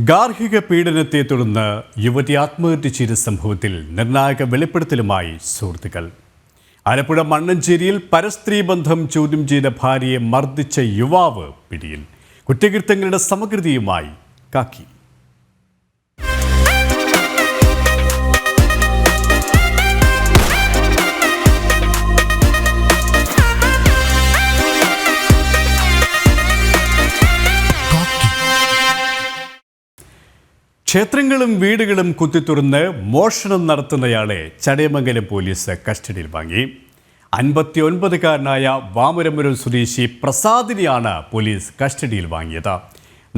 ഗാർഹിക പീഡനത്തെ തുടർന്ന് യുവതി ആത്മഹത്യ ചെയ്ത സംഭവത്തിൽ നിർണായക വെളിപ്പെടുത്തലുമായി സുഹൃത്തുക്കൾ. ആലപ്പുഴ മണ്ണഞ്ചേരിയിൽ പരസ്ത്രീ ബന്ധം ചോദ്യം ചെയ്ത ഭാര്യയെ മർദ്ദിച്ച യുവാവ് പിടിയിൽ. കുറ്റകൃത്യങ്ങളുടെ സമഗ്രതയുമായി കാക്കി. ക്ഷേത്രങ്ങളും വീടുകളും കുത്തിത്തുറന്ന് മോഷണം നടത്തുന്നയാളെ ചടയമംഗലം പോലീസ് കസ്റ്റഡിയിൽ വാങ്ങി. 59-കാരനായ വാമരപുരം സ്വദേശി പ്രസാദിനെയാണ് പോലീസ് കസ്റ്റഡിയിൽ വാങ്ങിയത്.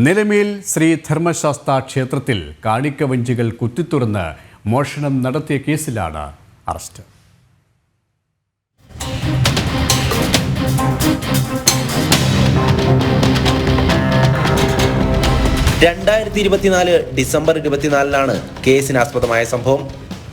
നിലമേൽ ശ്രീ ധർമ്മശാസ്ത്ര ക്ഷേത്രത്തിൽ കാണിക്കവഞ്ചികൾ കുത്തിത്തുറന്ന് മോഷണം നടത്തിയ കേസിലാണ് അറസ്റ്റ്. ഡിസംബർ 24 കേസിനാസ്പദമായ സംഭവം.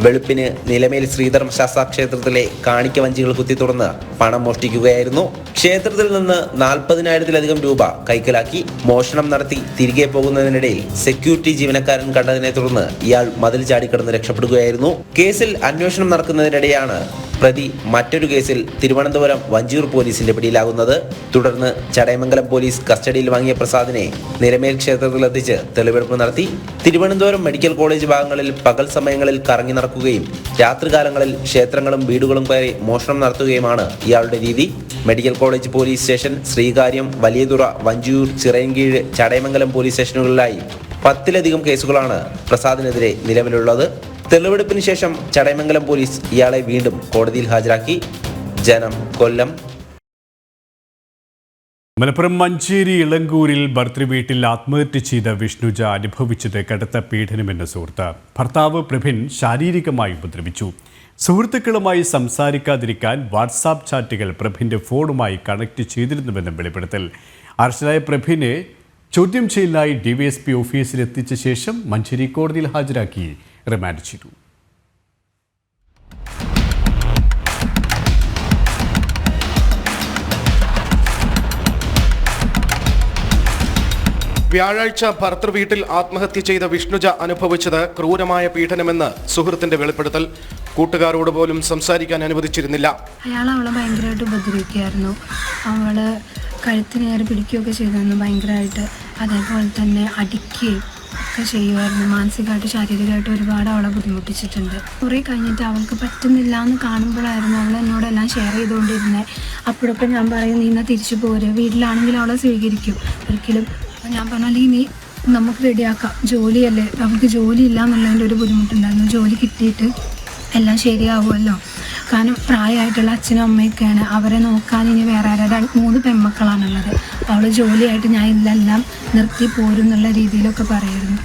വെളുപ്പിന് നിലമേൽ ശ്രീധർമ്മശാസ്ത്ര ക്ഷേത്രത്തിലെ കാണിക്കവഞ്ചികൾ കുത്തിത്തുറന്ന് പണം മോഷ്ടിക്കുകയായിരുന്നു. ക്ഷേത്രത്തിൽ നിന്ന് 40,000-ലധികം രൂപ കൈക്കലാക്കി മോഷണം നടത്തി തിരികെ പോകുന്നതിനിടയിൽ സെക്യൂരിറ്റി ജീവനക്കാരൻ കണ്ടതിനെ തുടർന്ന് ഇയാൾ മതിൽ ചാടിക്കടന്ന് രക്ഷപ്പെടുകയായിരുന്നു. കേസിൽ അന്വേഷണം നടക്കുന്നതിനിടെയാണ് പ്രതി മറ്റൊരു കേസിൽ തിരുവനന്തപുരം വഞ്ചിയൂർ പോലീസിന്റെ പിടിയിലാകുന്നത്. തുടർന്ന് ചടയമംഗലം പോലീസ് കസ്റ്റഡിയിൽ വാങ്ങിയ പ്രസാദിനെ നിലമേൽ ക്ഷേത്രത്തിലെത്തിച്ച് തെളിവെടുപ്പ് നടത്തി. തിരുവനന്തപുരം മെഡിക്കൽ കോളേജ് ഭാഗങ്ങളിൽ പകൽ സമയങ്ങളിൽ കറങ്ങി നടക്കുകയും രാത്രികാലങ്ങളിൽ ക്ഷേത്രങ്ങളും വീടുകളും കയറി മോഷണം നടത്തുകയുമാണ് ഇയാളുടെ രീതി. Medical college police station, Sreekaryam, Valiyathura, Vanchiyoor, Chirayinkeezhu, Chadayamangalam police സ്റ്റേഷനുകളിലായി 10-ലധികം കേസുകളാണ് പ്രസാദിനെതിരെ നിലവിലുള്ളത്. തെളിവെടുപ്പിന് ശേഷം ചടയമംഗലം പോലീസ് ഇയാളെ വീണ്ടും കോടതിയിൽ ഹാജരാക്കി. ജനം, കൊല്ലം. മലപ്പുറം മഞ്ചേരി ഇളങ്കൂരിൽ ഭർതൃവീട്ടിൽ ആത്മഹത്യ ചെയ്ത വിഷ്ണുജ അനുഭവിച്ചത് കടുത്ത പീഡനമെന്ന് സുഹൃത്ത്. ഭർത്താവ് പ്രഭിൻ ശാരീരികമായി ഉപദ്രവിച്ചു. സുഹൃത്തുക്കളുമായി സംസാരിക്കാതിരിക്കാൻ വാട്സാപ്പ് ചാറ്റുകൾ പ്രഭിൻ്റെ ഫോണുമായി കണക്ട് ചെയ്തിരുന്നുവെന്നും വെളിപ്പെടുത്തൽ. അറസ്റ്റിലായ പ്രഭിനെ ചോദ്യം ചെയ്യലിനായി ഡിവൈഎസ്പി ഓഫീസിലെത്തിച്ച ശേഷം മഞ്ചേരി കോടതിയിൽ ഹാജരാക്കി റിമാൻഡ് ചെയ്തു. വ്യാഴാഴ്ച ഭർതൃവീട്ടിൽ ആത്മഹത്യ ചെയ്ത വിഷ്ണുജ അനുഭവിച്ചത് ക്രൂരമായ പീഡനമെന്ന് സുഹൃത്തിന്റെ വെളിപ്പെടുത്തൽ. കൂട്ടുകാരോട് പോലും സംസാരിക്കാൻ അനുവദിച്ചിരുന്നില്ല. അയാൾ അവളെ ഭയങ്കരമായിട്ട് ഉപദ്രവിക്കുകയായിരുന്നു. അവള് കഴുത്തിനേറെ പിടിക്കുകയൊക്കെ ചെയ്തിരുന്നു ഭയങ്കരമായിട്ട്. അതേപോലെ തന്നെ അടിക്കുകയും ഒക്കെ ചെയ്യുമായിരുന്നു. മാനസികമായിട്ട് ശാരീരികമായിട്ട് ഒരുപാട് അവളെ ബുദ്ധിമുട്ടിച്ചിട്ടുണ്ട്. കുറേ കഴിഞ്ഞിട്ട് അവൾക്ക് പറ്റുന്നില്ല എന്ന് കാണുമ്പോഴായിരുന്നു അവൾ എന്നോടെല്ലാം ഷെയർ ചെയ്തുകൊണ്ടിരുന്നത്. അപ്പോഴൊക്കെ ഞാൻ പറയും, നീ എന്നാൽ തിരിച്ചു പോരുക, വീട്ടിലാണെങ്കിൽ അവളെ സ്വീകരിക്കും. ഒരിക്കലും ഞാൻ പറഞ്ഞാൽ നീ നമുക്ക് റെഡിയാക്കാം, ജോലിയല്ലേ, അവൾക്ക് ജോലി ഇല്ല എന്നുള്ളതിൻ്റെ ഒരു ബുദ്ധിമുട്ടുണ്ടായിരുന്നു. ജോലി കിട്ടിയിട്ട് എല്ലാം ശരിയാവുമല്ലോ. കാരണം പ്രായമായിട്ടുള്ള അച്ഛനും അമ്മയൊക്കെയാണ്, അവരെ നോക്കാൻ ഇനി വേറെ 3 പെൺമക്കളാണുള്ളത്. അവൾ ജോലിയായിട്ട് ഞാൻ ഇതെല്ലാം നിർത്തി പോരും എന്നുള്ള രീതിയിലൊക്കെ പറയായിരുന്നു.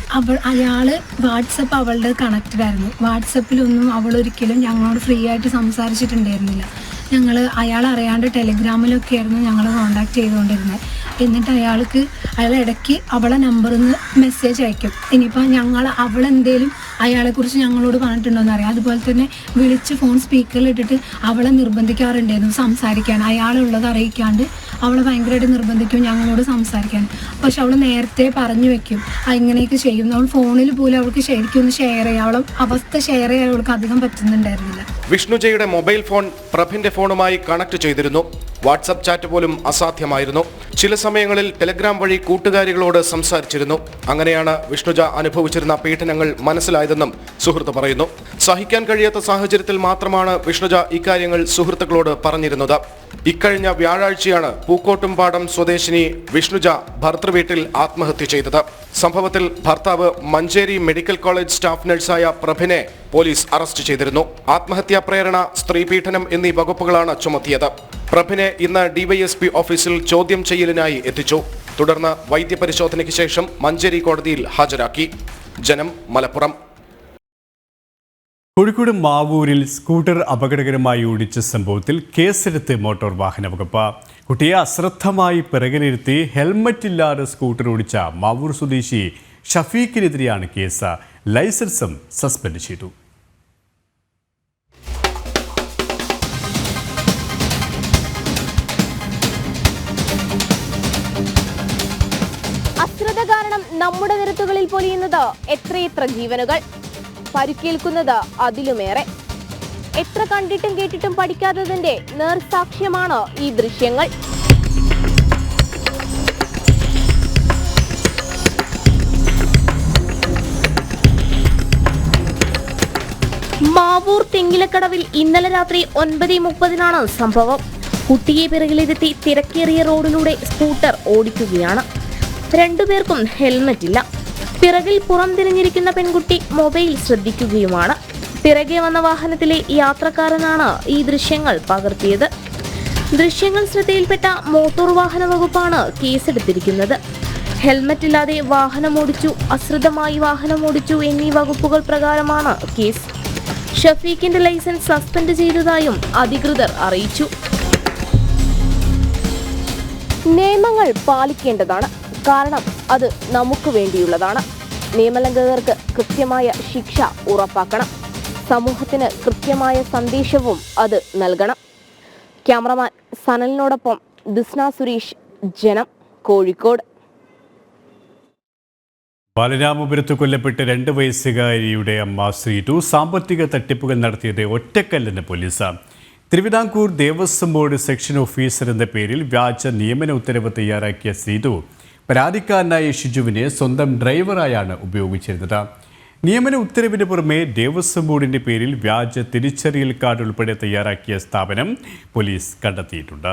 അയാൾ വാട്സപ്പ് അവളുടെ കണക്റ്റഡ് ആയിരുന്നു. വാട്സപ്പിലൊന്നും അവളൊരിക്കലും ഞങ്ങളോട് ഫ്രീ ആയിട്ട് സംസാരിച്ചിട്ടുണ്ടായിരുന്നില്ല. അയാൾ അറിയാണ്ട് ടെലിഗ്രാമിലൊക്കെ ആയിരുന്നു ഞങ്ങൾ കോണ്ടാക്ട് ചെയ്തുകൊണ്ടിരുന്നത്. എന്നിട്ട് അയാൾ ഇടയ്ക്ക് അവളെ നമ്പറിൽ നിന്ന് മെസ്സേജ് അയക്കും. ഇനിയിപ്പോൾ അവളെന്തേലും അയാളെക്കുറിച്ച് ഞങ്ങളോട് പറഞ്ഞിട്ടുണ്ടോയെന്ന് അറിയാം. അതുപോലെ തന്നെ വിളിച്ച് ഫോൺ സ്പീക്കറിൽ ഇട്ടിട്ട് അവളെ നിർബന്ധിക്കാറുണ്ടായിരുന്നു സംസാരിക്കാൻ. അയാളുള്ളത് അറിയിക്കാണ്ട് അവളെ ഭയങ്കരമായിട്ട് നിർബന്ധിക്കും ഞങ്ങളോട് സംസാരിക്കാൻ. പക്ഷെ അവൾ നേരത്തെ പറഞ്ഞു വെക്കും ഇങ്ങനെയൊക്കെ ചെയ്യും. അവൾ ഫോണിൽ പോലും അവൾക്ക് ശരിക്കും ഒന്ന് ഷെയർ ചെയ്യാം, അവളെ അവസ്ഥ ഷെയർ ചെയ്യാൻ അവൾക്ക് അധികം പറ്റുന്നുണ്ടായിരുന്നില്ല. വിഷ്ണുജയുടെ മൊബൈൽ ഫോൺ പ്രഭിന്റെ ഫോണുമായി കണക്ട് ചെയ്തിരുന്നു. വാട്സപ്പ് ചാറ്റ് പോലും അസാധ്യമായിരുന്നു. ചില സമയങ്ങളിൽ ടെലഗ്രാം വഴി കൂട്ടുകാരികളോട് സംസാരിച്ചിരുന്നു. അങ്ങനെയാണ് വിഷ്ണുജ അനുഭവിച്ചിരുന്ന പീഡനങ്ങൾ മനസ്സിലായതെന്നും സുഹൃത്ത് പറയുന്നു. സഹിക്കാൻ കഴിയാത്ത സാഹചര്യത്തിൽ മാത്രമാണ് വിഷ്ണുജ ഇക്കാര്യങ്ങൾ സുഹൃത്തുക്കളോട് പറഞ്ഞിരുന്നത്. ഇക്കഴിഞ്ഞ വ്യാഴാഴ്ചയാണ് പൂക്കോട്ടുംപാടം സ്വദേശിനി വിഷ്ണുജ ഭർതൃവീട്ടിൽ ആത്മഹത്യ ചെയ്തത്. സംഭവത്തിൽ ഭർത്താവ് മഞ്ചേരി മെഡിക്കൽ കോളേജ് സ്റ്റാഫ് നഴ്സായ പ്രഭിനെ പോലീസ് അറസ്റ്റ് ചെയ്തിരുന്നു. ആത്മഹത്യാ പ്രേരണ, സ്ത്രീപീഡനം എന്നീ വകുപ്പുകളാണ് ചുമത്തിയത്. പ്രഭിനെ ഇന്ന് ഡിവൈഎസ്പി ഓഫീസിൽ ചോദ്യം ചെയ്യലിനായി എത്തിച്ചു. തുടർന്ന് വൈദ്യപരിശോധനയ്ക്ക് ശേഷം മഞ്ചേരി കോടതിയിൽ ഹാജരാക്കി. ജനം, മലപ്പുറം. കോഴിക്കോട് മാവൂരിൽ സ്കൂട്ടർ അപകടകരമായി ഓടിച്ച സംഭവത്തിൽ കേസെടുത്ത് മോട്ടോർ വാഹന വകുപ്പ്. കുട്ടിയെ അശ്രദ്ധമായി പിറകിലിരുത്തി ഹെൽമറ്റില്ലാതെ സ്കൂട്ടർ ഓടിച്ച മാവൂർ സ്വദേശി ഷഫീഖിനെതിരെയാണ് കേസ്. ലൈസൻസും സസ്പെൻഡ് ചെയ്തു. കാരണം നമ്മുടെ നിരത്തുകളിൽ പൊലിയുന്നത് എത്രയെത്ര ജീവനുകൾ, പരിക്കേൽക്കുന്നത് അതിലുമേറെ. എത്ര കണ്ടിട്ടും കേട്ടിട്ടും പഠിക്കാത്തതിന്റെ നേർസാക്ഷ്യമാണ് ഈ ദൃശ്യങ്ങൾ. മാവൂർ തെങ്ങിലക്കടവിൽ ഇന്നലെ രാത്രി 9:30 സംഭവം. കുട്ടിയെ പിറകിലിരുത്തി തിരക്കേറിയ റോഡിലൂടെ സ്കൂട്ടർ ഓടിക്കുകയാണ്. രണ്ടുപേർക്കും ഹെൽമറ്റ് ഇല്ല. പിറകിൽ പുറം തിരിഞ്ഞിരിക്കുന്ന പെൺകുട്ടി മൊബൈൽ ശ്രദ്ധിക്കുകയുമാണ്. പിറകെ വന്ന വാഹനത്തിലെ യാത്രക്കാരനാണ് ഈ ദൃശ്യങ്ങൾ പകർത്തിയത്. ദൃശ്യങ്ങൾ ശ്രദ്ധയിൽപ്പെട്ട മോട്ടോർ വാഹന വകുപ്പാണ് കേസെടുത്തിരിക്കുന്നത്. ഹെൽമറ്റ് ഇല്ലാതെ വാഹനമോടിച്ചു, അശ്രദ്ധമായി വാഹനമോടിച്ചു എന്നീ വകുപ്പുകൾ പ്രകാരമാണ് കേസ്. ഷഫീഖിന്റെ ലൈസൻസ് സസ്പെൻഡ് ചെയ്തതായും അധികൃതർ അറിയിച്ചു. നിയമങ്ങൾ പാലിക്കേണ്ടതാണ്, കാരണം അത് നമുക്ക് വേണ്ടിയുള്ളതാണ്. നിയമലംഘകർക്ക് കൃത്യമായ ശിക്ഷ ഉറപ്പാക്കണം. സമൂഹത്തിന് കൃത്യമായ സന്ദേശവും അത് നൽകണം. ക്യാമറമാൻ സനലിനോടൊപ്പം ദിസ്ന സുരേഷ്, ജനം, കോഴിക്കോട്. ബാലരാമപുരത്ത് കൊല്ലപ്പെട്ട 2 വയസ്സുകാരിയുടെ അമ്മ ശ്രീതു സാമ്പത്തിക തട്ടിപ്പുകൾ നടത്തിയത് ഒറ്റക്കല്ലെന്ന് police. Thiruvithamkoor Devaswom board section officer എന്ന പേരിൽ വ്യാജ നിയമന ഉത്തരവ് തയ്യാറാക്കിയ ശ്രീതു പരാതിക്കാരനായ ഷിജുവിനെ സ്വന്തം ഡ്രൈവറായാണ് ഉപയോഗിച്ചിരുന്നത്. നിയമന ഉത്തരവിന് പുറമെ ദേവസ്വം ബോർഡിന്റെ പേരിൽ വ്യാജ തിരിച്ചറിയൽ കാർഡ് ഉൾപ്പെടെ തയ്യാറാക്കിയ സ്ഥാപനം പോലീസ് കണ്ടെത്തിയിട്ടുണ്ട്.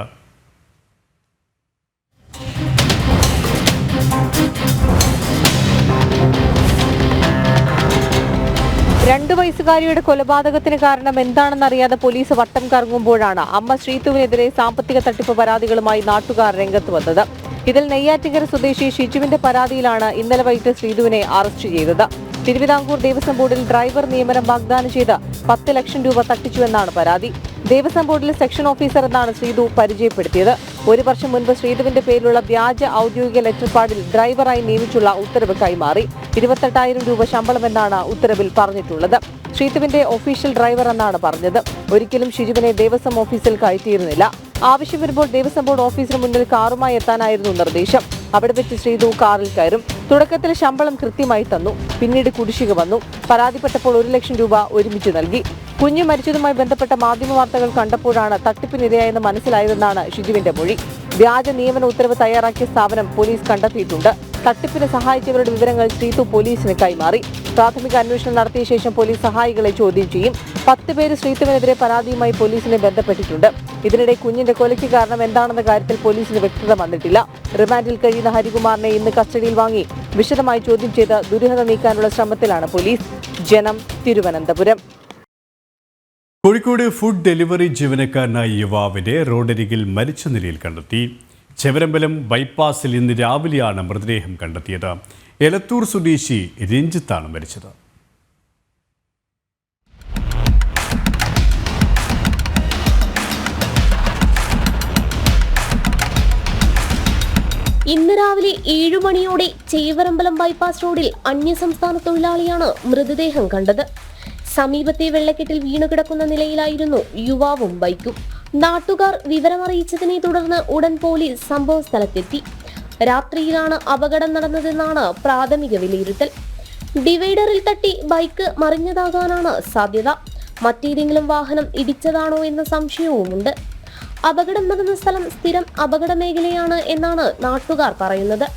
2 വയസ്സുകാരിയുടെ കൊലപാതകത്തിന് കാരണം എന്താണെന്നറിയാതെ പോലീസ് വട്ടം കറങ്ങുമ്പോഴാണ് അമ്മ ശ്രീതുവിനെതിരെ സാമ്പത്തിക തട്ടിപ്പ് പരാതികളുമായി നാട്ടുകാർ രംഗത്ത് വന്നത്. ഇതിൽ നെയ്യാറ്റിങ്കര സ്വദേശി ഷിജുവിന്റെ പരാതിയിലാണ് ഇന്നലെ വൈകിട്ട് ശ്രീതുവിനെ അറസ്റ്റ് ചെയ്തത്. തിരുവിതാംകൂർ ദേവസ്വം ബോർഡിൽ ഡ്രൈവർ നിയമനം വാഗ്ദാനം ചെയ്ത് 10 ലക്ഷം രൂപ തട്ടിച്ചുവെന്നാണ് പരാതി. ദേവസ്വം ബോർഡിലെ സെക്ഷൻ ഓഫീസർ എന്നാണ് ശ്രീതു പരിചയപ്പെടുത്തിയത്. 1 വർഷം മുൻപ് ശ്രീതുവിന്റെ പേരിലുള്ള വ്യാജ ഔദ്യോഗിക ലെറ്റർ പാഡിൽ ഡ്രൈവറായി നിയമിച്ചുള്ള ഉത്തരവ് കൈമാറി. 28,000 രൂപ ശമ്പളമെന്നാണ് ഉത്തരവിൽ പറഞ്ഞിട്ടുള്ളത്. ശ്രീതുവിന്റെ ഒഫീഷ്യൽ ഡ്രൈവർ എന്നാണ് പറഞ്ഞത്. ഒരിക്കലും ഷിജുവിനെ ദേവസ്വം ഓഫീസിൽ കയറ്റിയിരുന്നില്ല. ആവശ്യം വരുമ്പോൾ ദേവസ്വം ബോർഡ് ഓഫീസിന് മുന്നിൽ കാറുമായി എത്താനായിരുന്നു നിർദ്ദേശം. അവിടെ വെച്ച് ശ്രീതു കാറിൽ കയറും. തുടക്കത്തിൽ ശമ്പളം കൃത്യമായി തന്നു. പിന്നീട് കുടിശ്ശിക വന്നു. പരാതിപ്പെട്ടപ്പോൾ 1 ലക്ഷം രൂപ ഒരുമിച്ച് നൽകി. കുഞ്ഞു മരിച്ചതുമായി ബന്ധപ്പെട്ട മാധ്യമ വാർത്തകൾ കണ്ടപ്പോഴാണ് തട്ടിപ്പിനിരയായെന്ന് മനസ്സിലായതെന്നാണ് ഷിജുവിന്റെ മൊഴി. വ്യാജ നിയമന ഉത്തരവ് തയ്യാറാക്കിയ സ്ഥാപനം പോലീസ് കണ്ടെത്തിയിട്ടുണ്ട്. തട്ടിപ്പിന് സഹായിച്ചവരുടെ വിവരങ്ങൾ ശ്രീതു പോലീസിന് കൈമാറി. പ്രാഥമിക അന്വേഷണം നടത്തിയ ശേഷം പോലീസ് സഹായികളെ ചോദ്യം ചെയ്യും. 10 പേര് ശ്രീതുവിനെതിരെ പരാതിയുമായി പോലീസിനെ ബന്ധപ്പെട്ടിട്ടുണ്ട്. ഇതിനിടെ കുഞ്ഞിന്റെ കൊലയ്ക്ക് കാരണം എന്താണെന്ന കാര്യത്തിൽ പോലീസിന് വ്യക്തത വന്നിട്ടില്ല. റിമാൻഡിൽ കഴിയുന്ന ഹരികുമാറിനെ ഇന്ന് കസ്റ്റഡിയിൽ വാങ്ങി വിശദമായി ചോദ്യം ചെയ്ത് ദുരൂഹത നീക്കാനുള്ള ശ്രമത്തിലാണ് പോലീസ്. ജനം, തിരുവനന്തപുരം. കോഴിക്കോട് ഫുഡ് ഡെലിവറി ജീവനക്കാരനായ യുവാവിനെ റോഡരികിൽ മരിച്ച നിലയിൽ കണ്ടെത്തി. ചെവരമ്പലം ബൈപ്പാസിൽ ഇന്ന് രാവിലെയാണ് മൃതദേഹം കണ്ടെത്തിയത്. എലത്തൂർ സ്വദേശി രഞ്ജിത്താണ് മരിച്ചത്. ഇന്ന് രാവിലെ 7 മണിയോടെ ചേവരമ്പലം ബൈപ്പാസ് റോഡിൽ അന്യസംസ്ഥാന തൊഴിലാളിയാണ് മൃതദേഹം കണ്ടത്. സമീപത്തെ വെള്ളക്കെട്ടിൽ വീണുകിടക്കുന്ന നിലയിലായിരുന്നു യുവാവും ബൈക്കും. നാട്ടുകാർ വിവരമറിയിച്ചതിനെ തുടർന്ന് ഉടൻ പോലീസ് സംഭവ സ്ഥലത്തെത്തി. രാത്രിയിലാണ് അപകടം നടന്നതെന്നാണ് പ്രാഥമിക വിലയിരുത്തൽ. ഡിവൈഡറിൽ തട്ടി ബൈക്ക് മറിഞ്ഞതാകാനാണ് സാധ്യത. മറ്റേതെങ്കിലും വാഹനം ഇടിച്ചതാണോ എന്ന സംശയവുമുണ്ട്. അപകടം നടന്ന സ്ഥലം സ്ഥിരം അപകട മേഖലയാണ് എന്നാണ് നാട്ടുകാർ പറയുന്നത്.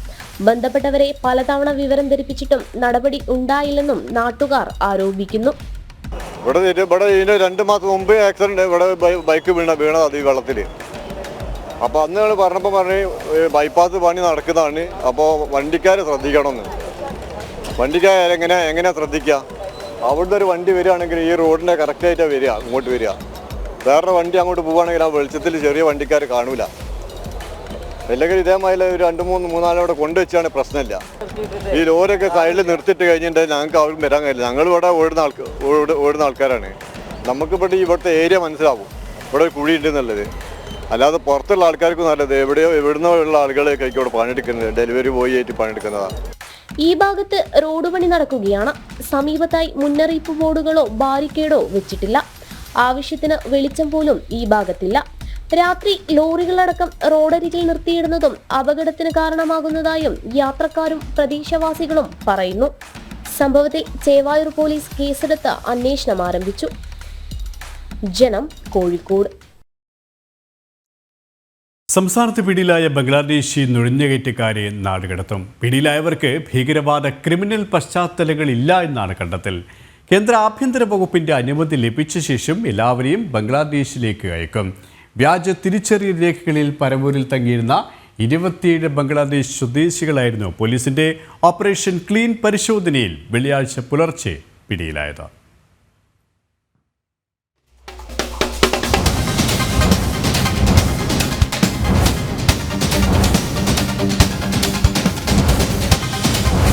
ബന്ധപ്പെട്ടവരെ പലതവണ വിവരം ധരിപ്പിച്ചിട്ടും നടപടി ഉണ്ടായില്ലെന്നും നാട്ടുകാർ ആരോപിക്കുന്നു. ഇവിടെ 2 മാസം മുമ്പ് ആക്സിഡന്റ് ഇവിടെ ബൈക്ക് വീണത് ഈ വെള്ളത്തില്. അപ്പോൾ അന്ന് ഞങ്ങൾ പറഞ്ഞപ്പോൾ പറഞ്ഞ് ബൈപ്പാസ് പണി നടക്കുന്നതാണ്, അപ്പോൾ വണ്ടിക്കാരെ ശ്രദ്ധിക്കണമെന്ന്. വണ്ടിക്കാരെ എങ്ങനെയാ ശ്രദ്ധിക്കുക? അവിടുന്ന് ഒരു വണ്ടി വരികയാണെങ്കിൽ ഈ റോഡിൻ്റെ കറക്റ്റായിട്ടാണ് വരിക, ഇങ്ങോട്ട് വരിക. വേറൊരു വണ്ടി അങ്ങോട്ട് പോവുകയാണെങ്കിൽ ആ വെളിച്ചത്തിൽ ചെറിയ വണ്ടിക്കാർ കാണൂല. അല്ലെങ്കിൽ ഇതേമാതിരി ഒരു 2-3 അവിടെ കൊണ്ടുവച്ചാണ് പ്രശ്നമില്ല. ഈ ലോറിയൊക്കെ സൈഡിൽ നിർത്തിയിട്ട് കഴിഞ്ഞിട്ടുണ്ടെങ്കിൽ ഞങ്ങൾക്ക് അവിടെ വരാൻ കഴിയില്ല. ഞങ്ങൾ ഇവിടെ ഓടുന്ന ആൾക്കാരാണ്. നമുക്കിവിടെ ഇവിടുത്തെ ഏരിയ മനസ്സിലാവും, ഇവിടെ ഒരു കുഴി ഉണ്ടെന്നുള്ളത്. അല്ലാതെ പുറത്തുള്ള ആൾക്കാർക്കും നല്ലത് എവിടുന്നോ ഉള്ള ആളുകളെ കൈക്കോടെ പണിയെടുക്കുന്നത്, ഡെലിവറി ബോയ് ആയിട്ട് പണിയെടുക്കുന്നതാണ്. ഈ ഭാഗത്ത് റോഡ് പണി നടക്കുകയാണ്. സമീപത്തായി മുന്നറിയിപ്പ് ബോർഡുകളോ ബാരിക്കേഡോ വെച്ചിട്ടില്ല. ആവശ്യത്തിന് വെളിച്ചം പോലും ഈ ഭാഗത്തില്ല. രാത്രി ലോറികളടക്കം റോഡരികിൽ നിർത്തിയിടുന്നതും അപകടത്തിന് കാരണമാകുന്നതായും യാത്രക്കാരും പ്രദേശവാസികളും പറയുന്നു. സംഭവത്തിൽ ചേവായൂർ പോലീസ് കേസെടുത്ത് അന്വേഷണം ആരംഭിച്ചു. ജനം, കോഴിക്കോട്. സംസ്ഥാനത്ത് പിടിയിലായ ബംഗ്ലാദേശി നുഴഞ്ഞുകയറ്റക്കാരെ നാടുകടത്തും. പിടിയിലായവർക്ക് ഭീകരവാദ ക്രിമിനൽ പശ്ചാത്തലങ്ങളില്ല എന്നാണ് കണ്ടെത്തൽ. കേന്ദ്ര ആഭ്യന്തര വകുപ്പിന്റെ അനുമതി ലഭിച്ച ശേഷം എല്ലാവരെയും ബംഗ്ലാദേശിലേക്ക് അയക്കും. വ്യാജ തിരിച്ചറിയൽ രേഖകളിൽ പരവൂരിൽ തങ്ങിയിരുന്ന 27 ബംഗ്ലാദേശ് സ്വദേശികളായിരുന്നു പോലീസിന്റെ ഓപ്പറേഷൻ ക്ലീൻ പരിശോധനയിൽ വെള്ളിയാഴ്ച പുലർച്ചെ പിടിയിലായത്.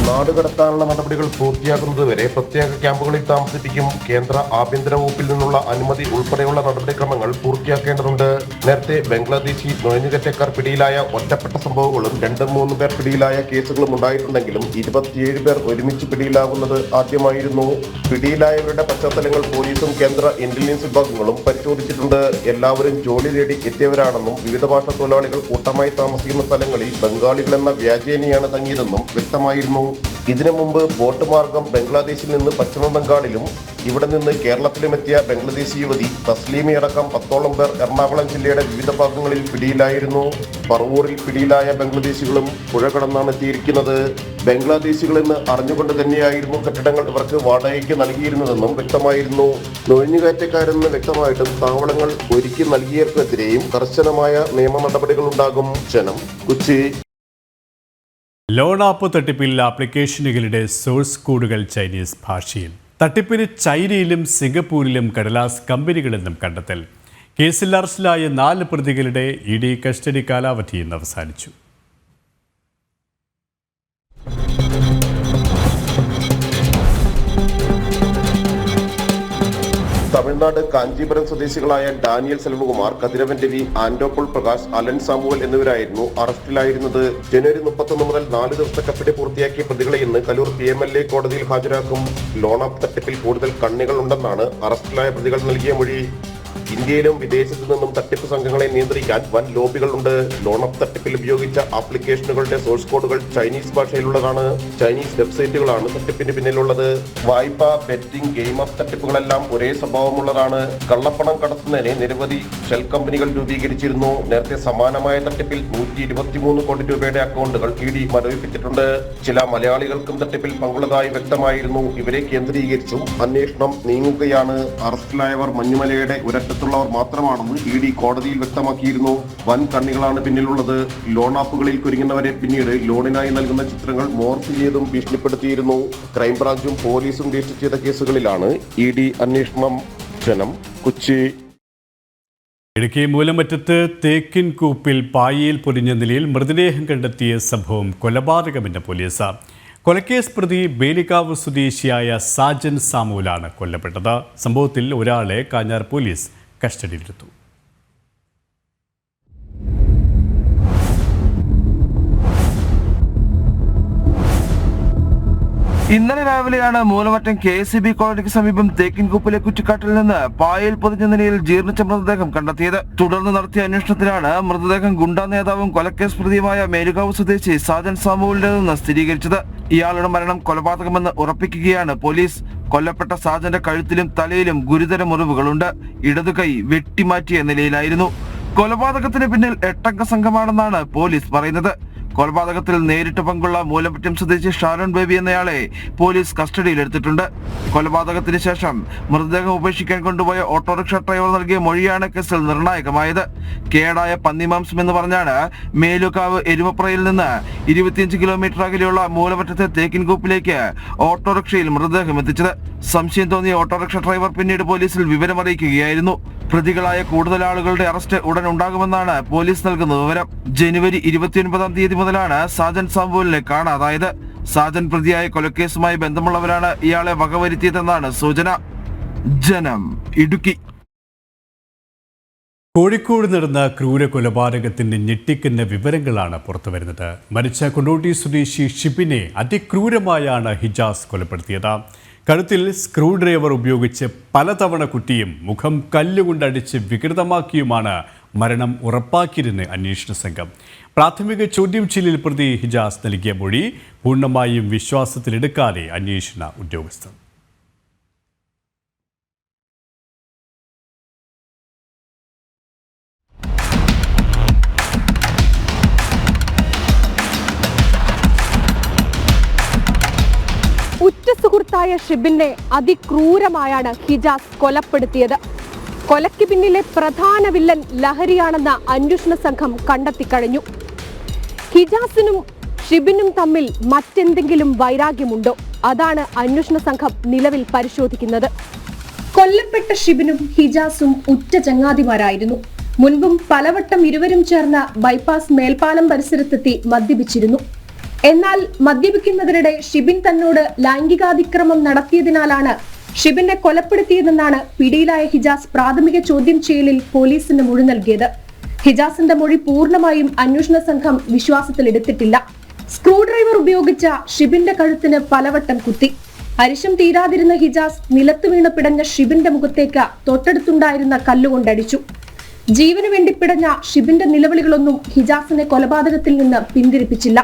നാടുകടത്താനുള്ള നടപടികൾ പൂർത്തിയാക്കുന്നതുവരെ പ്രത്യേക ക്യാമ്പുകളിൽ താമസിപ്പിക്കും. കേന്ദ്ര ആഭ്യന്തര വകുപ്പിൽ നിന്നുള്ള അനുമതി ഉൾപ്പെടെയുള്ള നടപടിക്രമങ്ങൾ പൂർത്തിയാക്കേണ്ടതുണ്ട്. നേരത്തെ ബംഗ്ലാദേശി നുഴഞ്ഞുകയറ്റക്കാർ പിടിയിലായ ഒറ്റപ്പെട്ട സംഭവങ്ങളും 2-3 പേർ പിടിയിലായ കേസുകളും ഉണ്ടായിട്ടുണ്ടെങ്കിലും 27 പേർ ഒരുമിച്ച് പിടിയിലാകുന്നത് ആദ്യമായിരുന്നു. പിടിയിലായവരുടെ പശ്ചാത്തലങ്ങൾ പോലീസും കേന്ദ്ര ഇന്റലിജൻസ് വിഭാഗങ്ങളും പരിശോധിച്ചിട്ടുണ്ട്. എല്ലാവരും ജോലി തേടി എത്തിയവരാണെന്നും വിവിധ ഭാഷാ തൊഴിലാളികൾ കൂട്ടമായി താമസിക്കുന്ന സ്ഥലങ്ങളിൽ ബംഗാളികളെന്ന വ്യാജേനയാണ് തങ്ങിയതെന്നും വ്യക്തമായിരുന്നു. ഇതിനു മുമ്പ് ബോട്ട് മാർഗം ബംഗ്ലാദേശിൽ നിന്ന് പശ്ചിമ ബംഗാളിലും ഇവിടെ നിന്ന് കേരളത്തിലും എത്തിയ ബംഗ്ലാദേശി യുവതി തസ്ലീമയടക്കം 10ഓളം പേർ എറണാകുളം ജില്ലയുടെ വിവിധ ഭാഗങ്ങളിൽ പിടിയിലായിരുന്നു. പറവൂരിൽ പിടിയിലായ ബംഗ്ലാദേശികളും പുഴ കടന്നാണ് എത്തിയിരിക്കുന്നത്. ബംഗ്ലാദേശികളെന്ന് അറിഞ്ഞുകൊണ്ട് തന്നെയായിരുന്നു കെട്ടിടങ്ങൾ ഇവർക്ക് വാടകയ്ക്ക് നൽകിയിരുന്നതെന്നും വ്യക്തമായിരുന്നു. നുഴഞ്ഞുകയറ്റക്കാരെന്ന് വ്യക്തമായിട്ടും താവളങ്ങൾ ഒരുക്കി നൽകിയവർക്കെതിരെയും കർശനമായ നിയമ നടപടികൾ ഉണ്ടാകും. ജനം, കൊച്ചി. ലോൺ ആപ്പ് തട്ടിപ്പിൽ ആപ്ലിക്കേഷനുകളുടെ സോഴ്സ് കോഡുകൾ ചൈനീസ് ഭാഷയിൽ. തട്ടിപ്പിന് ചൈനയിലും സിംഗപ്പൂരിലും കടലാസ് കമ്പനികളെന്നും കണ്ടെത്തൽ. കേസിൽ അറസ്റ്റിലായ 4 പ്രതികളുടെ ED കസ്റ്റഡി കാലാവധി ഇന്ന് അവസാനിച്ചു. തമിഴ്നാട് കാഞ്ചീപുരം സ്വദേശികളായ ഡാനിയൽ സെൽവകുമാർ, കതിരവൻ രവി, ആൻഡോപോൾ പ്രകാശ്, അലൻ സാമുവൽ എന്നിവരായിരുന്നു അറസ്റ്റിലായിരുന്നത്. ജനുവരി 31 മുതൽ 4 ദിവസത്തെ കസ്റ്റഡി പൂർത്തിയാക്കിയ പ്രതികളെ ഇന്ന് കലൂർ PMLA കോടതിയിൽ ഹാജരാക്കും. ലോൺ ആപ്പ് തട്ടിപ്പിൽ കൂടുതൽ കണ്ണികൾ ഉണ്ടെന്നാണ് അറസ്റ്റിലായ പ്രതികൾ നൽകിയ മൊഴി. ഇന്ത്യയിലും വിദേശത്തു നിന്നും തട്ടിപ്പ് സംഘങ്ങളെ നിയന്ത്രിക്കാൻ വൻ ലോബികളുണ്ട്. ലോൺ ആപ്പ് തട്ടിപ്പിൽ ഉപയോഗിച്ച ആപ്ലിക്കേഷനുകളുടെ സോഴ്സ് കോഡുകൾ ചൈനീസ് ഭാഷയിലുള്ളതാണ്. ചൈനീസ് വെബ്സൈറ്റുകളാണ് തട്ടിപ്പിന് പിന്നിലുള്ളത്. വായ്പ, ബെറ്റിംഗ്, ഗെയിം ആപ്പ് തട്ടിപ്പുകളെല്ലാം ഒരേ സ്വഭാവമുള്ളതാണ്. കള്ളപ്പണം കടത്തുന്നതിന് നിരവധി ഷെൽ കമ്പനികൾ രൂപീകരിച്ചിരുന്നു. നേരത്തെ സമാനമായ തട്ടിപ്പിൽ 123 കോടി രൂപയുടെ അക്കൗണ്ടുകൾ ED മരവിപ്പിച്ചിട്ടുണ്ട്. ചില മലയാളികൾക്കും തട്ടിപ്പിൽ പങ്കുള്ളതായി വ്യക്തമായിരുന്നു. ഇവരെ കേന്ദ്രീകരിച്ചും അന്വേഷണം നീങ്ങുകയാണ്. അറസ്റ്റിലായവർ മഞ്ഞുമലയുടെ ഒരറ്റത്തുള്ളവർ മാത്രമാണെന്ന് ED കോടതിയിൽ വ്യക്തമാക്കിയിരുന്നു. വൻ കണ്ണികളാണ് പിന്നിലുള്ളത്. ലോൺ ആപ്പുകളിൽ കുരുങ്ങുന്നവരെ പിന്നീട് ലോണിനായി നൽകുന്ന ചിത്രങ്ങൾ മോർഫ് ചെയ്തും ഭീഷണിപ്പെടുത്തിയിരുന്നു. ക്രൈംബ്രാഞ്ചും പോലീസും രജിസ്റ്റർ ചെയ്ത കേസുകളിലാണ് ED അന്വേഷണം. ജനം, കൊച്ചി. ഇടുക്കി മൂലമറ്റത്ത് തേക്കിൻകൂപ്പിൽ പായയിൽ പൊരിഞ്ഞ നിലയിൽ മൃതദേഹം കണ്ടെത്തിയ സംഭവം കൊലപാതകമെന്ന് പോലീസ്. കൊലക്കേസ് പ്രതി ബേലിക്കാവ് സ്വദേശിയായ സാജൻ സാമുവലാണ് കൊല്ലപ്പെട്ടത്. സംഭവത്തിൽ ഒരാളെ കാഞ്ഞാർ പോലീസ് കസ്റ്റഡിയിലെടുത്തു. ഇന്നലെ രാവിലെയാണ് മൂലമറ്റം KCB കോളനിക്ക് സമീപം തേക്കിൻകൂപ്പിലെ കുറ്റിക്കാട്ടിൽ നിന്ന് പായയിൽ പൊതിഞ്ഞ നിലയിൽ ജീർണിച്ച മൃതദേഹം കണ്ടെത്തിയത്. തുടർന്ന് നടത്തിയ അന്വേഷണത്തിലാണ് മൃതദേഹം ഗുണ്ടാ നേതാവും കൊലക്കേസ് പ്രതിയുമായ മേലുകാവ് സ്വദേശി സാജൻ സാമുവലിന്റേതെന്ന് സ്ഥിരീകരിച്ചത്. ഇയാളുടെ മരണം കൊലപാതകമെന്ന് ഉറപ്പിക്കുകയാണ് പോലീസ്. കൊല്ലപ്പെട്ട സാജന്റെ കഴുത്തിലും തലയിലും ഗുരുതര മുറിവുകളുണ്ട്. ഇടതുകൈ വെട്ടിമാറ്റിയ നിലയിലായിരുന്നു. കൊലപാതകത്തിന് പിന്നിൽ 8 അംഗ സംഘമാണെന്നാണ് പോലീസ് പറയുന്നത്. കൊലപാതകത്തിൽ നേരിട്ട് പങ്കുള്ള മൂലമറ്റം സ്വദേശി ഷാരോൺ ബേബി എന്നയാളെ പോലീസ് കസ്റ്റഡിയിലെടുത്തിട്ടുണ്ട്. കൊലപാതകത്തിന് ശേഷം മൃതദേഹം ഉപേക്ഷിക്കാൻ കൊണ്ടുപോയ ഓട്ടോറിക്ഷ ഡ്രൈവർ നൽകിയ മൊഴിയാണ് കേസിൽ നിർണായകമായത്. കേടായ പന്നിമാംസം എന്ന് പറഞ്ഞാണ് മേലുകാവ് എരുമപ്രയിൽ നിന്ന് 25 കിലോമീറ്റർ അകലെയുള്ള മൂലമറ്റത്തെ തേക്കിൻകൂപ്പിലേക്ക് ഓട്ടോറിക്ഷയിൽ മൃതദേഹം എത്തിച്ചത്. സംശയം തോന്നിയ ഓട്ടോറിക്ഷ ഡ്രൈവർ പിന്നീട് പോലീസിൽ വിവരമറിയിക്കുകയായിരുന്നു. പ്രതികളായ കൂടുതൽ ആളുകളുടെ അറസ്റ്റ് ഉടൻ ഉണ്ടാകുമെന്നാണ് പോലീസ് നൽകുന്ന വിവരം. ജനുവരി 29 തീയതി മുതലാണ് സാജൻ സാമുവലിനെ കാണാതായത്. സാജൻ പ്രതിയായ കൊലക്കേസുമായി ബന്ധമുള്ളവരാണ് ഇയാളെ വകവരുത്തിയതെന്നാണ് സൂചന. ജനം, ഇടുക്കി. കോഴിക്കോട് നടന്ന ക്രൂര കൊലപാതകത്തിന്റെ ഞെട്ടിക്കുന്ന വിവരങ്ങളാണ് പുറത്തുവരുന്നത്. മരിച്ച കൊണ്ടോട്ടി സ്വദേശി ഷിബിനെ അതിക്രൂരമായാണ് ഹിജാസ് കൊലപ്പെടുത്തിയത്. കഴുത്തിൽ സ്ക്രൂ ഡ്രൈവർ ഉപയോഗിച്ച് പലതവണ കുത്തിയും മുഖം കല്ലുകൊണ്ടടിച്ച് വികൃതമാക്കിയുമാണ് മരണം ഉറപ്പാക്കിയിരുന്ന അന്വേഷണ സംഘം. പ്രാഥമിക ചോദ്യം ചെയ്യലിൽ പ്രതി ഹിജാസ് നൽകിയ മൊഴി പൂർണ്ണമായും വിശ്വാസത്തിലെടുക്കാതെ അന്വേഷണ ഉദ്യോഗസ്ഥർ. ഉറ്റ സുഹൃത്തായ ഷിബിനെ അതിക്രൂരമായാണ് ഹിജാസ് കൊലപ്പെടുത്തിയത്. കൊലയ്ക്ക് പിന്നിലെ പ്രധാന വില്ലൻ ലഹരിയാണെന്ന അന്വേഷണ സംഘം കണ്ടെത്തിക്കഴിഞ്ഞു. ഹിജാസിനും ഷിബിനും തമ്മിൽ മറ്റെന്തെങ്കിലും വൈരാഗ്യമുണ്ടോ? അതാണ് അന്വേഷണ സംഘം നിലവിൽ പരിശോധിക്കുന്നത്. കൊല്ലപ്പെട്ട ഷിബിനും ഹിജാസും ഉറ്റ ചങ്ങാതിമാരായിരുന്നു. മുൻപും പലവട്ടം ഇരുവരും ചേർന്ന ബൈപ്പാസ് മേൽപ്പാലം പരിസരത്തെത്തി മദ്യപിച്ചിരുന്നു. എന്നാൽ മദ്യപിക്കുന്നതിനിടെ ഷിബിൻ തന്നോട് ലൈംഗികാതിക്രമം നടത്തിയതിനാലാണ് ഷിബിനെ കൊലപ്പെടുത്തിയതെന്നാണ് പിടിയിലായ ഹിജാസ് പ്രാഥമിക ചോദ്യം ചെയ്യലിൽ പോലീസിന് മൊഴി നൽകിയത്. ഹിജാസിന്റെ മൊഴി പൂർണ്ണമായും അന്വേഷണ സംഘം വിശ്വാസത്തിലെടുത്തിട്ടില്ല. സ്ക്രൂ ഡ്രൈവർ ഉപയോഗിച്ച ഷിബിന്റെ കഴുത്തിന് പലവട്ടം കുത്തി. അരിശം തീരാതിരുന്ന ഹിജാസ് നിലത്ത് വീണ് പിടഞ്ഞ ഷിബിന്റെ മുഖത്തേക്ക് തൊട്ടടുത്തുണ്ടായിരുന്ന കല്ലുകൊണ്ടടിച്ചു. ജീവന് വേണ്ടി പിടഞ്ഞ ഷിബിന്റെ നിലവിളികളൊന്നും ഹിജാസിനെ കൊലപാതകത്തിൽ നിന്ന് പിന്തിരിപ്പിച്ചില്ല.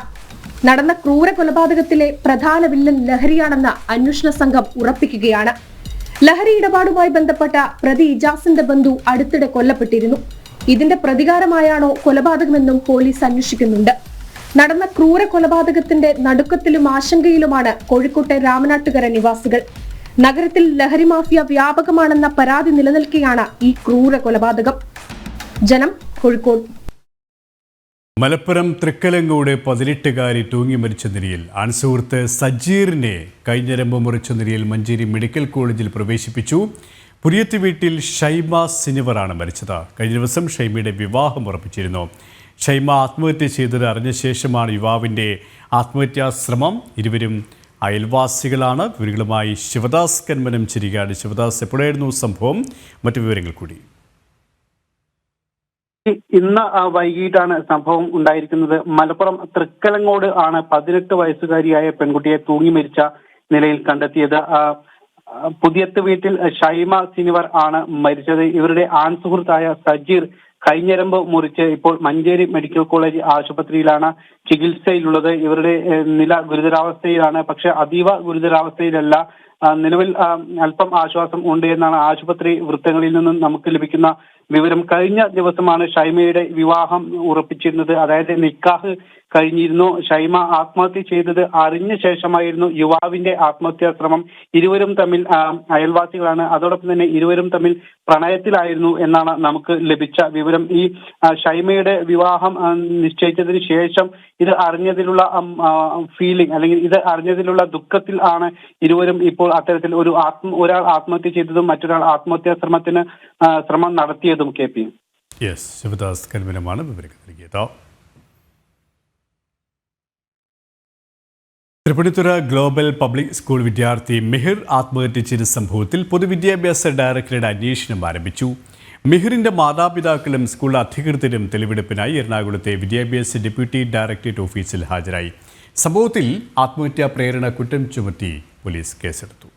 നടന്ന ക്രൂര കൊലപാതകത്തിലെ പ്രധാന വില്ലൻ ലഹരിയാണെന്ന് അന്വേഷണ സംഘം ഉറപ്പിക്കുകയാണ്. ലഹരി ഇടപാടുമായി ബന്ധപ്പെട്ട പ്രതി ഇജാസിന്റെ ബന്ധു അടുത്തിടെ കൊല്ലപ്പെട്ടിരുന്നു. ഇതിന്റെ പ്രതികാരമായാണോ കൊലപാതകമെന്നും പോലീസ് അന്വേഷിക്കുന്നുണ്ട്. നടന്ന ക്രൂര കൊലപാതകത്തിന്റെ നടുക്കത്തിലും ആശങ്കയിലുമാണ് കോഴിക്കോട്ടെ രാമനാട്ടുകര നിവാസികൾ. നഗരത്തിൽ ലഹരി മാഫിയ വ്യാപകമാണെന്ന പരാതി നിലനിൽക്കെയാണ് ഈ ക്രൂര കൊലപാതകം. ജനം, കോഴിക്കോട്. മലപ്പുറം തൃക്കലങ്കോട് 18-കാരി തൂങ്ങി മരിച്ച നിലയിൽ ആൺസുഹൃത്ത് സജീറിനെ കൈഞ്ഞരമ്പ് മുറിച്ച നിലയിൽ മഞ്ചേരി മെഡിക്കൽ കോളേജിൽ പ്രവേശിപ്പിച്ചു. പുരിയത്ത് വീട്ടിൽ ഷൈമ സിനിവറാണ് മരിച്ചത്. കഴിഞ്ഞ ദിവസം ഷൈമയുടെ വിവാഹം ഉറപ്പിച്ചിരുന്നു. ഷൈമ ആത്മഹത്യ ചെയ്തത് അറിഞ്ഞ ശേഷമാണ് യുവാവിൻ്റെ ആത്മഹത്യാശ്രമം. ഇരുവരും അയൽവാസികളാണ്. വിവരങ്ങളുമായി ശിവദാസ് കന്മനം ചിരികാട്. ശിവദാസ്, എപ്പോഴായിരുന്നു സംഭവം? മറ്റു വിവരങ്ങൾ കൂടി. ഇന്ന് വൈകിട്ടാണ് സംഭവം ഉണ്ടായിരിക്കുന്നത്. മലപ്പുറം തൃക്കലങ്ങോട് ആണ് 18 വയസ്സുകാരിയായ പെൺകുട്ടിയെ തൂങ്ങി മരിച്ച നിലയിൽ കണ്ടെത്തിയത്. പുതിയത്ത് വീട്ടിൽ ഷൈമ സിനിവർ ആണ് മരിച്ചത്. ഇവരുടെ ആൺസുഹൃത്തായ സജീർ കൈഞ്ഞരമ്പ് മുറിച്ച് ഇപ്പോൾ മഞ്ചേരി മെഡിക്കൽ കോളേജ് ആശുപത്രിയിലാണ് ചികിത്സയിലുള്ളത്. ഇവരുടെ നില ഗുരുതരാവസ്ഥയിലാണ്. പക്ഷെ അതീവ ഗുരുതരാവസ്ഥയിലല്ല. നിലവിൽ അല്പം ആശ്വാസം ഉണ്ട് എന്നാണ് ആശുപത്രി വൃത്തങ്ങളിൽ നിന്നും നമുക്ക് ലഭിക്കുന്ന വിവരം. കഴിഞ്ഞ ദിവസമാണ് ഷൈമയുടെ വിവാഹം ഉറപ്പിച്ചിരുന്നത്. അതായത് നിക്കാഹ് കഴിഞ്ഞിരുന്നു. ഷൈമ ആത്മഹത്യ ചെയ്തത് അറിഞ്ഞ ശേഷമായിരുന്നു യുവാവിന്റെ ആത്മഹത്യാശ്രമം. ഇരുവരും തമ്മിൽ അയൽവാസികളാണ്. അതോടൊപ്പം തന്നെ ഇരുവരും തമ്മിൽ പ്രണയത്തിലായിരുന്നു എന്നാണ് നമുക്ക് ലഭിച്ച വിവരം. ഈ ഷൈമയുടെ വിവാഹം നിശ്ചയിച്ചതിന് ശേഷം ഇത് അറിഞ്ഞതിലുള്ള ഫീലിംഗ് അല്ലെങ്കിൽ ഇത് അറിഞ്ഞതിലുള്ള ദുഃഖത്തിൽ ആണ് ഇരുവരും ഇപ്പോൾ അത്തരത്തിൽ ഒരാൾ ആത്മഹത്യ ചെയ്തതും മറ്റൊരാൾ ആത്മഹത്യാ ശ്രമം നടത്തിയതും. KP ശിവദാസ് കന്മനമാണ് വിവരങ്ങൾ നൽകിയത്. തൃപ്പൂണിത്തുറ ഗ്ലോബൽ പബ്ലിക് സ്കൂൾ വിദ്യാർത്ഥി മിഹിർ ആത്മഹത്യ ചെയ്ത സംഭവത്തിൽ പൊതുവിദ്യാഭ്യാസ ഡയറക്ടറുടെ അന്വേഷണം ആരംഭിച്ചു. മിഹിറിന്റെ മാതാപിതാക്കളും സ്കൂൾ അധികൃതരും തെളിവെടുപ്പിനായി എറണാകുളത്തെ വിദ്യാഭ്യാസ ഡെപ്യൂട്ടി ഡയറക്ടറേറ്റ് ഓഫീസിൽ ഹാജരായി. സംഭവത്തിൽ ആത്മഹത്യാ പ്രേരണ കുറ്റം ചുമത്തി പോലീസ് കേസെടുത്തു.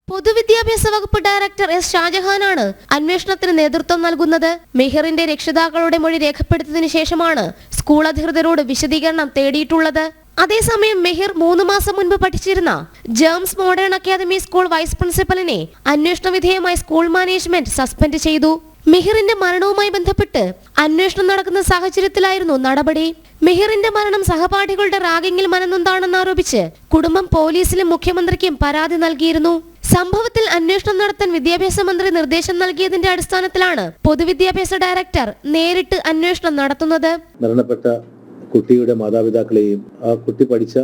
പൊതുവിദ്യാഭ്യാസ വകുപ്പ് ഡയറക്ടർ S. ഷാജഹാനാണ് അന്വേഷണത്തിന് നേതൃത്വം നൽകുന്നത്. മെഹിറിന്റെ രക്ഷിതാക്കളുടെ മൊഴി രേഖപ്പെടുത്തിയതിനു ശേഷമാണ് സ്കൂൾ അധികൃതരോട് വിശദീകരണം തേടിയിട്ടുള്ളത്. അതേസമയം മെഹിർ 3 മാസം മുൻപ് പഠിച്ചിരുന്ന Gems modern academy school vice പ്രിൻസിപ്പലിനെ അന്വേഷണ വിധേയമായി സ്കൂൾ മാനേജ്മെന്റ് സസ്പെൻഡ് ചെയ്തു. മെഹിറിന്റെ മരണവുമായി ബന്ധപ്പെട്ട് അന്വേഷണം നടക്കുന്ന സാഹചര്യത്തിലായിരുന്നു നടപടി. മെഹിറിന്റെ മരണം സഹപാഠികളുടെ റാഗിങ്ങിൽ മനനൊന്താണെന്ന് ആരോപിച്ച് കുടുംബം പോലീസിലും മുഖ്യമന്ത്രിക്കും പരാതി നൽകിയിരുന്നു. സംഭവത്തിൽ അന്വേഷണം നടത്താൻ വിദ്യാഭ്യാസ മന്ത്രി നിർദ്ദേശം നൽകിയതിന്റെ അടിസ്ഥാനത്തിലാണ് പൊതുവിദ്യാഭ്യാസ ഡയറക്ടർ നേരിട്ട് അന്വേഷണം നടത്തുന്നത്. മരണപ്പെട്ട കുട്ടിയുടെ മാതാപിതാക്കളെയും ആ കുട്ടി പഠിച്ച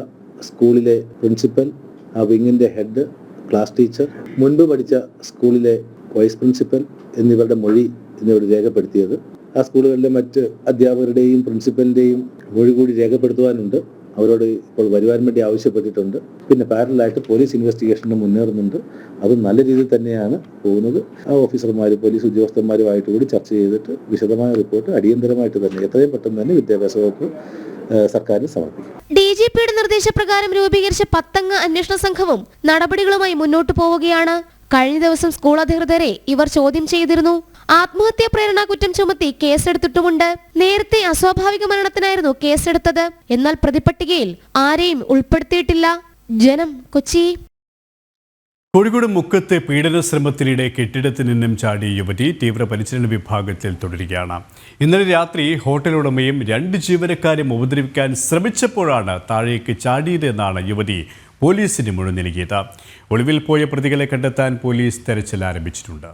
സ്കൂളിലെ പ്രിൻസിപ്പൽ, ആ വിങ്ങിന്റെ ഹെഡ്, ക്ലാസ് ടീച്ചർ, മുൻപ് പഠിച്ച സ്കൂളിലെ വൈസ് പ്രിൻസിപ്പൽ എന്നിവരുടെ മൊഴി എന്നിവർ രേഖപ്പെടുത്തിയത്. ആ സ്കൂളുകളിലെ മറ്റ് അധ്യാപകരുടെയും പ്രിൻസിപ്പലിന്റെയും മൊഴി കൂടി രേഖപ്പെടുത്തുവാനുണ്ട്. അവരോട് ഇപ്പോൾ വരുവാൻ വേണ്ടി ആവശ്യപ്പെട്ടിട്ടുണ്ട്. പിന്നെ പാരലായിട്ട് പോലീസ് ഇൻവെസ്റ്റിഗേഷന് മുന്നേറുന്നുണ്ട്. അത് നല്ല രീതിയിൽ തന്നെയാണ് പോകുന്നത്. ആ ഓഫീസർമാർ പോലീസ് ഉദ്യോഗസ്ഥന്മാരുമായിട്ട് കൂടി ചർച്ച ചെയ്തിട്ട് വിശദമായ റിപ്പോർട്ട് അടിയന്തരമായിട്ട് തന്നെ എത്രയും പെട്ടെന്ന് തന്നെ വിദ്യാഭ്യാസ വകുപ്പ് സർക്കാരിന് സമർപ്പിക്കും. DGPയുടെ നിർദ്ദേശപ്രകാരം രൂപീകരിച്ച 10 അംഗ അന്വേഷണ സംഘവും നടപടികളുമായി മുന്നോട്ടു പോവുകയാണ്. കഴിഞ്ഞ ദിവസം സ്കൂൾ അധികൃതരെ ഇവർ ചോദ്യം ചെയ്തിരുന്നു. ആത്മഹത്യാ പ്രേരണ കുറ്റം ചുമത്തി കേസെടുത്തിട്ടുമുണ്ട്. നേരത്തെ അസ്വാഭാവിക മരണത്തിനായിരുന്നു കേസെടുത്തത്. എന്നാൽ പ്രതിപട്ടികയിൽ ആരെയും ഉൾപ്പെടുത്തിയിട്ടില്ല. ജനം, കൊച്ചി. കോഴിക്കോട് മുക്കത്ത് പീഡന ശ്രമത്തിനിടെ കെട്ടിടത്തിൽ നിന്നും ചാടിയ യുവതി തീവ്രപരിചരണ വിഭാഗത്തിൽ തുടരുകയാണ്. ഇന്നലെ രാത്രി ഹോട്ടൽ ഉടമയും 2 ജീവനക്കാരെയും ഉപദ്രവിക്കാൻ ശ്രമിച്ചപ്പോഴാണ് താഴേക്ക് ചാടിയതെന്നാണ് യുവതി പോലീസിന് മൊഴി നൽകിയത്. ഒളിവിൽ പോയ പ്രതികളെ കണ്ടെത്താൻ പോലീസ് തെരച്ചിൽ ആരംഭിച്ചിട്ടുണ്ട്.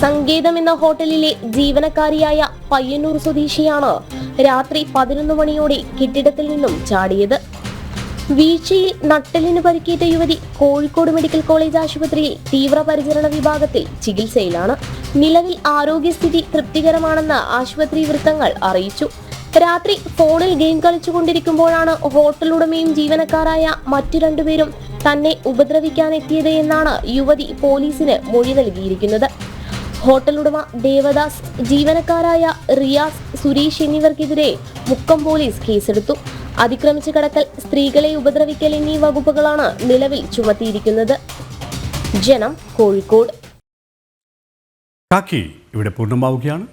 സംഗീതം എന്ന ഹോട്ടലിലെ ജീവനക്കാരിയായ പയ്യന്നൂർ സ്വദേശിയാണ് രാത്രി 11 മണിയോടെ കെട്ടിടത്തിൽ നിന്നും ചാടിയത്. വീഴ്ചയിൽ നട്ടെല്ലിന് പരിക്കേറ്റ യുവതി കോഴിക്കോട് മെഡിക്കൽ കോളേജ് ആശുപത്രിയിൽ തീവ്രപരിചരണ വിഭാഗത്തിൽ ചികിത്സയിലാണ്. നിലവിൽ ആരോഗ്യസ്ഥിതി തൃപ്തികരമാണെന്ന് ആശുപത്രി വൃത്തങ്ങൾ അറിയിച്ചു. രാത്രി ഫോണിൽ ഗെയിം കളിച്ചുകൊണ്ടിരിക്കുമ്പോഴാണ് ഹോട്ടൽ ഉടമയും ജീവനക്കാരായ മറ്റു 2 പേരും തന്നെ ഉപദ്രവിക്കാനെത്തിയത് എന്നാണ് യുവതി പോലീസിന് മൊഴി നൽകിയിരിക്കുന്നത്. ഹോട്ടൽ ഉടമ ദേവദാസ്, ജീവനക്കാരായ റിയാസ്, സുരേഷ് എന്നിവർക്കെതിരെ മുക്കം പോലീസ് കേസെടുത്തു. അതിക്രമിച്ചു കടക്കൽ, സ്ത്രീകളെ ഉപദ്രവിക്കൽ എന്നീ വകുപ്പുകളാണ് നിലവിൽ ചുമത്തിയിരിക്കുന്നത്. ജനം, കോഴിക്കോട്. കാക്കി ഇവിടെ പൂർണ്ണമാവുകയാണ്.